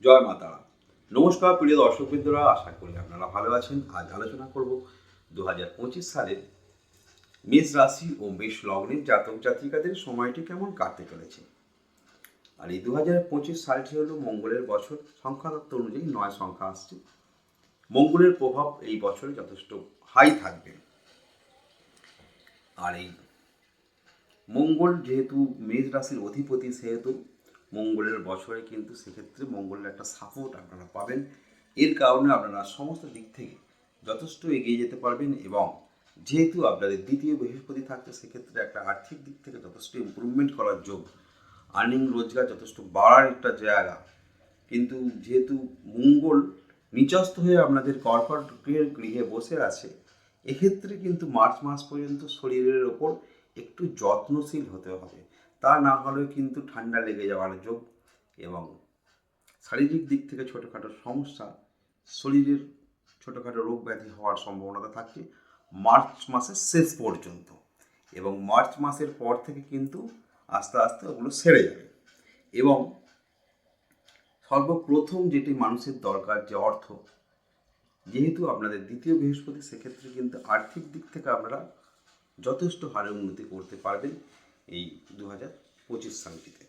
জয় মা তারা। নমস্কার প্রিয় দর্শকবৃন্দরা, আশা করি আপনারা ভালো আছেন। আজ আলোচনা করব 2025 সালের মেষ রাশি ও মেষ লগ্নের জাতক জাতিকাদের সময়টি কেমন কাটতে চলেছে। আর এই 2025 সালটি হলো মঙ্গলের বছর। সংখ্যাতত্ত্ব অনুযায়ী 9 সংখ্যা আসছে। মঙ্গলের প্রভাব এই বছরে যথেষ্ট হাই থাকবে। আর এই মঙ্গল যেহেতু মেষ রাশির অধিপতি, সেহেতু মঙ্গলের বছরে কিন্তু সেক্ষেত্রে মঙ্গলের একটা সাপোর্ট আপনারা পাবেন। এর কারণে আপনারা সমস্ত দিক থেকে যথেষ্ট এগিয়ে যেতে পারবেন এবং যেহেতু আপনাদের দ্বিতীয় বৃহস্পতি থাকছে, সেক্ষেত্রে একটা আর্থিক দিক থেকে যথেষ্ট ইম্প্রুভমেন্ট করার যোগ, আর্নিং রোজগার যথেষ্ট বাড়ার একটা জায়গা। কিন্তু যেহেতু মঙ্গল নিচস্থ হয়ে আপনাদের কর্কট গৃহে বসে আছে, এক্ষেত্রে কিন্তু মার্চ মাস পর্যন্ত শরীরের ওপর একটু যত্নশীল হতে হবে। তা না হলে কিন্তু ঠান্ডা লেগে যাওয়ার যোগ এবং শারীরিক দিক থেকে ছোটোখাটো সমস্যা, শরীরের ছোটোখাটো রোগ ব্যাধি হওয়ার সম্ভাবনাটা থাকে মার্চ মাসের শেষ পর্যন্ত। এবং মার্চ মাসের পর থেকে কিন্তু আস্তে আস্তে ওগুলো সেরে যাবে। এবং সর্বপ্রথম যেটি মানুষের দরকার, যে অর্থ, যেহেতু আপনাদের দ্বিতীয় বৃহস্পতি, সেক্ষেত্রে কিন্তু আর্থিক দিক থেকে আপনারা যথেষ্ট হারে উন্নতি করতে পারবেন এই 2025 সালটিতে।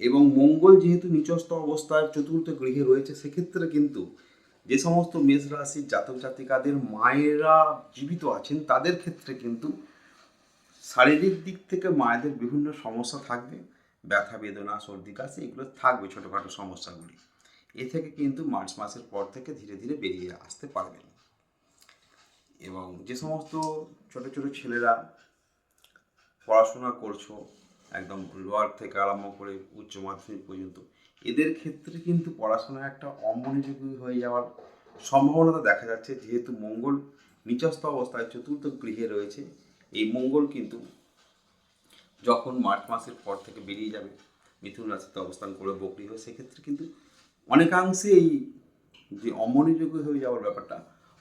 এবং মঙ্গল যেহেতু নিচস্থ অবস্থায় চতুর্থ গৃহে রয়েছে, সেক্ষেত্রে কিন্তু যে সমস্ত মেষ রাশির জাতক জাতিকাদের মায়েরা জীবিত আছেন, তাদের ক্ষেত্রে কিন্তু শারীরিক দিক থেকে মায়েদের বিভিন্ন সমস্যা থাকবে। ব্যথা বেদনা, সর্দি কাশি এগুলো থাকবে, ছোটোখাটো সমস্যাগুলি। এ থেকে কিন্তু মার্চ মাসের পর থেকে ধীরে ধীরে বেরিয়ে আসতে পারবেন। এবং যে সমস্ত ছোটো ছোটো ছেলেরা পড়াশোনা করছো, একদম লোয়ার থেকে আরম্ভ করে উচ্চ মাধ্যমিক পর্যন্ত, এদের ক্ষেত্রে কিন্তু পড়াশোনায় একটা অমনোযোগী হয়ে যাওয়ার সম্ভাবনাটা দেখা যাচ্ছে। যেহেতু মঙ্গল নিচস্থ অবস্থায় চতুর্থ গৃহে রয়েছে, এই মঙ্গল কিন্তু যখন মার্চ মাসের পর থেকে বেরিয়ে যাবে মিথুন রাশিতে অবস্থান করে বকরি হয়ে, সেক্ষেত্রে কিন্তু অনেকাংশে এই যে অমনোযোগী হয়ে যাওয়ার ব্যাপারটা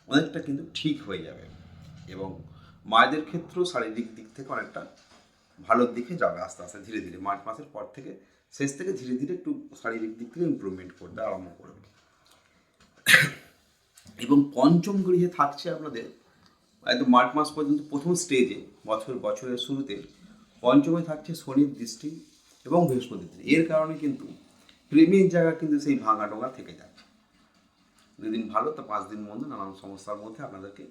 অনেকটা কিন্তু ঠিক হয়ে যাবে। এবং মায়েদের ক্ষেত্রেও শারীরিক দিক থেকে অনেকটা ভালোর দিকে যাবে আস্তে আস্তে ধীরে ধীরে। মার্চ মাসের পর থেকে শেষ থেকে ধীরে ধীরে একটু শারীরিক দিক থেকে ইমপ্রুভমেন্ট করতে আরম্ভ করবে। এবং পঞ্চম গৃহে থাকছে আপনাদের একদম মার্চ মাস পর্যন্ত প্রথম স্টেজে, বছরের শুরুতে পঞ্চমে থাকছে শনির দৃষ্টি এবং বৃহস্পতির দৃষ্টি। এর কারণে কিন্তু প্রেমের জায়গা কিন্তু সেই ভাঙা ডোঙা থেকে যাচ্ছে। 2 দিন ভালো, তো 5 দিন মন্দ, নানান সমস্যার মধ্যে আপনাদেরকে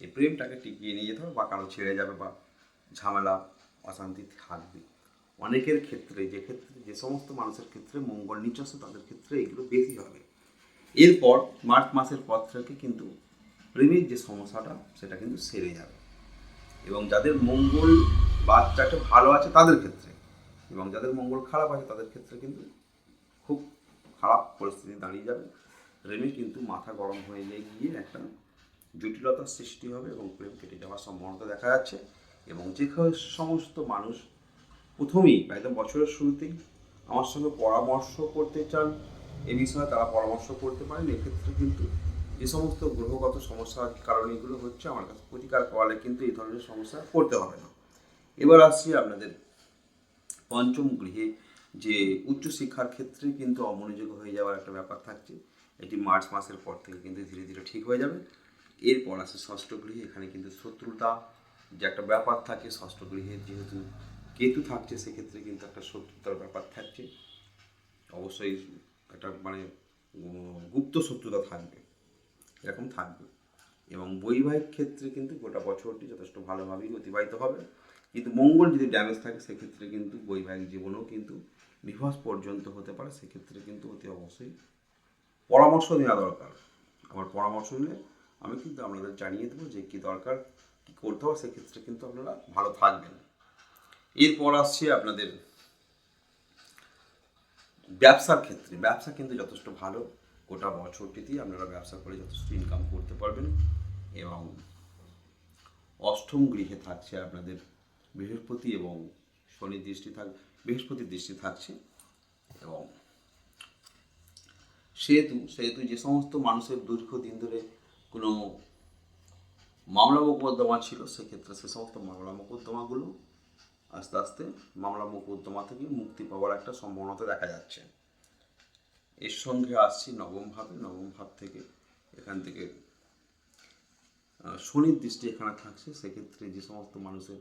এই প্রেমটাকে টিকিয়ে নিয়ে যেতে হবে, বা কারো ছেড়ে যাবে বা ঝামেলা অশান্তি থাকবে। অনেকের ক্ষেত্রে, যে সমস্ত মানুষের ক্ষেত্রে মঙ্গল নিচস্থ, তাদের ক্ষেত্রে এগুলো বেশি হবে। এরপর মার্চ মাসের পর থেকে কিন্তু প্রেমের যে সমস্যাটা, সেটা কিন্তু সেরে যাবে। এবং যাদের মঙ্গল বাচ্চাটা ভালো আছে তাদের ক্ষেত্রে, এবং যাদের মঙ্গল খারাপ আছে তাদের ক্ষেত্রে কিন্তু খুব খারাপ পরিস্থিতি দাঁড়িয়ে যাবে। প্রেমে কিন্তু মাথা গরম হয়ে গিয়ে একটা জটিলতার সৃষ্টি হবে এবং প্রেম কেটে যাওয়ার সম্ভাবনা দেখা যাচ্ছে। এবং যে সমস্ত মানুষ প্রথমেই একদম বছরের শুরুতেই আমার সঙ্গে পরামর্শ করতে চান এ বিষয়ে, তারা পরামর্শ করতে পারেন। এক্ষেত্রে কিন্তু যে সমস্ত গ্রহগত সমস্যার কারণে এগুলো হচ্ছে, আমার কাছে প্রতিকার করালে কিন্তু এই ধরনের সমস্যা পড়তে হবে না। এবার আসছি আপনাদের পঞ্চম গৃহে, যে উচ্চশিক্ষার ক্ষেত্রে কিন্তু অমনোযোগ হয়ে যাওয়ার একটা ব্যাপার থাকছে। এটি মার্চ মাসের পর থেকে কিন্তু ধীরে ধীরে ঠিক হয়ে যাবে। এরপর আসে ষষ্ঠ গৃহে। এখানে কিন্তু শত্রুতা যে একটা ব্যাপার থাকে, ষষ্ঠ গৃহে যেহেতু কেতু থাকছে, সেক্ষেত্রে কিন্তু একটা শত্রুতার ব্যাপার থাকছে। অবশ্যই একটা গুপ্ত শত্রুতা থাকবে, এরকম থাকবে। এবং বৈবাহিক ক্ষেত্রে কিন্তু গোটা বছরটি যথেষ্ট ভালোভাবেই অতিবাহিত হবে। কিন্তু মঙ্গল যদি ড্যামেজ থাকে, সেক্ষেত্রে কিন্তু বৈবাহিক জীবনেও কিন্তু ডিভোর্স পর্যন্ত হতে পারে। সেক্ষেত্রে কিন্তু অতি অবশ্যই পরামর্শ নেওয়া দরকার। আমার পরামর্শ নিলে আমি কিন্তু আপনাদের জানিয়ে দেবো যে কী দরকার, কী করতে হবে। সেক্ষেত্রে কিন্তু আপনারা ভালো থাকবেন। এরপর আসছে আপনাদের ব্যবসার ক্ষেত্রে। ব্যবসা কিন্তু যথেষ্ট ভালো, গোটা বছরটিতেই আপনারা ব্যবসা করে যথেষ্ট ইনকাম করতে পারবেন। এবং অষ্টম গৃহে থাকছে আপনাদের বৃহস্পতি এবং শনির দৃষ্টি বৃহস্পতির দৃষ্টি থাকছে। এবং সেহেতু যে সমস্ত মানুষের দীর্ঘদিন ধরে কোনো মামলা মোকদ্দমা ছিল, সেক্ষেত্রে সে সমস্ত মামলা মোকদ্দমাগুলো আস্তে আস্তে মামলা মোকদ্দমা থেকে মুক্তি পাওয়ার একটা সম্ভাবনা দেখা যাচ্ছে। এর সঙ্গে আসছি নবম ভাব থেকে এখান থেকে শনির দৃষ্টি এখানে থাকছে। সেক্ষেত্রে যে সমস্ত মানুষের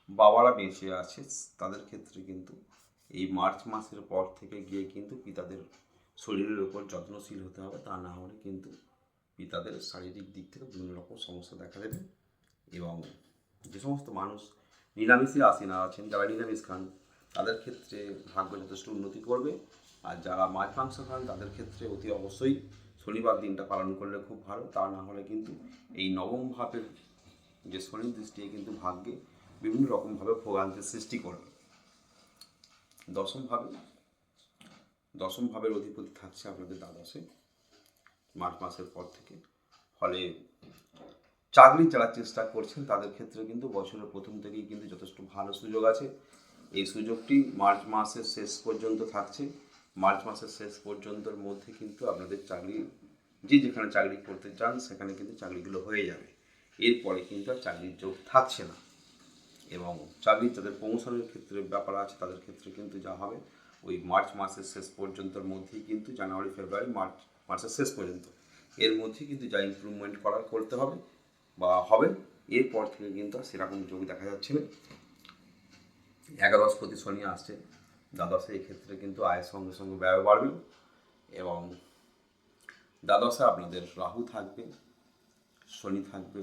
বাবারা বেঁচে আছে তাদের ক্ষেত্রে কিন্তু এই মার্চ মাসের পর থেকে গিয়ে কিন্তু পিতাদের শরীরের ওপর যত্নশীল হতে হবে, তা না হলে কিন্তু পিতাদের শারীরিক দিক থেকে বিভিন্ন রকম সমস্যা দেখা দেবে। এবং যে সমস্ত মানুষ নিরামিষে আসীনা আছেন, যারা নিরামিষ খান তাদের ক্ষেত্রে ভাগ্য যথেষ্ট উন্নতি করবে। আর যারা মাছ মাংস খান তাদের ক্ষেত্রে অতি অবশ্যই শনিবার দিনটা পালন করলে খুব ভালো, তা না হলে কিন্তু এই নবম ভাবের যে শনির দৃষ্টি কিন্তু ভাগ্যে বিভিন্ন রকমভাবে ভোগান্তির সৃষ্টি করবে। দশম ভাবের অধিপতি থাকছে আপনাদের দ্বাদশে মার্চ মাসের পর থেকে। ফলে চাকরি যারা চেষ্টা করছেন তাদের ক্ষেত্রে কিন্তু বছরের প্রথম থেকেই কিন্তু যথেষ্ট ভালো সুযোগ আছে। এই সুযোগটি মার্চ মাসের শেষ পর্যন্ত থাকছে। মার্চ মাসের শেষ পর্যন্তর মধ্যে কিন্তু আপনাদের চাকরি, যেখানে চাকরি করতে চান সেখানে কিন্তু চাকরিগুলো হয়ে যাবে। এরপরে কিন্তু আর চাকরির যোগ থাকছে না। এবং চাকরি যাদের প্রমোশনের ক্ষেত্রে ব্যাপার আছে তাদের ক্ষেত্রে কিন্তু যা হবে ওই মার্চ মাসের শেষ পর্যন্তর মধ্যেই কিন্তু জানুয়ারি ফেব্রুয়ারি মার্চের শেষ পর্যন্ত এর মধ্যেই কিন্তু যা ইমপ্রুভমেন্ট করতে হবে বা হবে, এরপর থেকে কিন্তু আর সেরকম যোগ দেখা যাচ্ছে না। একাদশপতি শনি আসছে দ্বাদশে, এক্ষেত্রে কিন্তু আয়ের সঙ্গে সঙ্গে ব্যয় বাড়বে। এবং দ্বাদশে আপনাদের রাহু থাকবে, শনি থাকবে,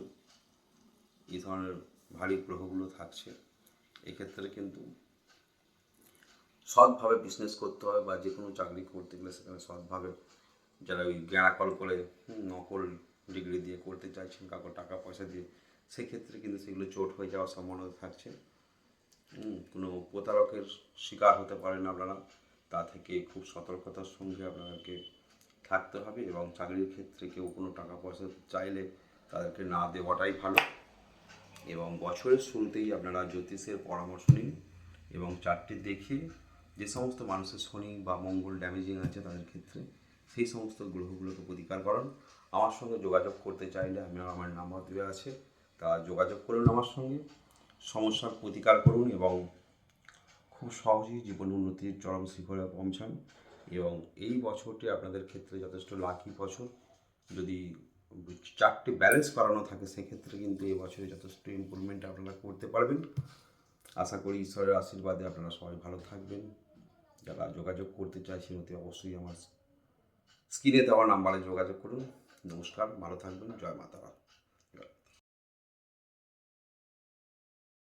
এই ধরনের ভারী গ্রহগুলো থাকছে। এক্ষেত্রে কিন্তু সৎভাবে বিজনেস করতে হবে বা যে কোনো চাকরি করতে গেলে সেখানে সৎভাবে, যারা ওই জ্ঞানাকল করে নকল ডিগ্রি দিয়ে করতে চাইছেন কাউকে টাকা পয়সা দিয়ে, সেক্ষেত্রে কিন্তু সেগুলো চোট হয়ে যাওয়ার সম্ভাবনা থাকছে। কোনো প্রতারকের শিকার হতে পারেন আপনারা, তা থেকে খুব সতর্কতার সঙ্গে আপনাদেরকে থাকতে হবে। এবং চাকরির ক্ষেত্রে কেউ কোনো টাকা পয়সা চাইলে তাদেরকে না দেওয়াটাই ভালো। এবং বছরের শুরুতেই আপনারা জ্যোতিষের পরামর্শ নিন এবং চারটি দেখিয়ে যে সমস্ত মানুষের শনি বা মঙ্গল ড্যামেজিং আছে তাদের ক্ষেত্রে সেই সমস্ত গ্রহগুলোকে প্রতিকার করান। আমার সঙ্গে যোগাযোগ করতে চাইলে আমার নাম্বার দেওয়া আছে, তা যোগাযোগ করুন আমার সঙ্গে, সমস্যার প্রতিকার করুন এবং খুব সহজেই জীবন উন্নতির চরম শিখরে পৌঁছান। এবং এই বছরটি আপনাদের ক্ষেত্রে যথেষ্ট লাকি বছর। যদি চারটি ব্যালেন্স করানো থাকে সেক্ষেত্রে কিন্তু এই বছরে যথেষ্ট ইমপ্রুভমেন্ট আপনারা করতে পারবেন। আশা করি ঈশ্বরের আশীর্বাদে আপনারা সবাই ভালো থাকবেন। যারা যোগাযোগ করতে চাইছেন অতি অবশ্যই আমার স্ক্রিনে দেওয়া নাম্বারে যোগাযোগ করুন। নমস্কার, ভালো থাকবেন, জয় মাতারা।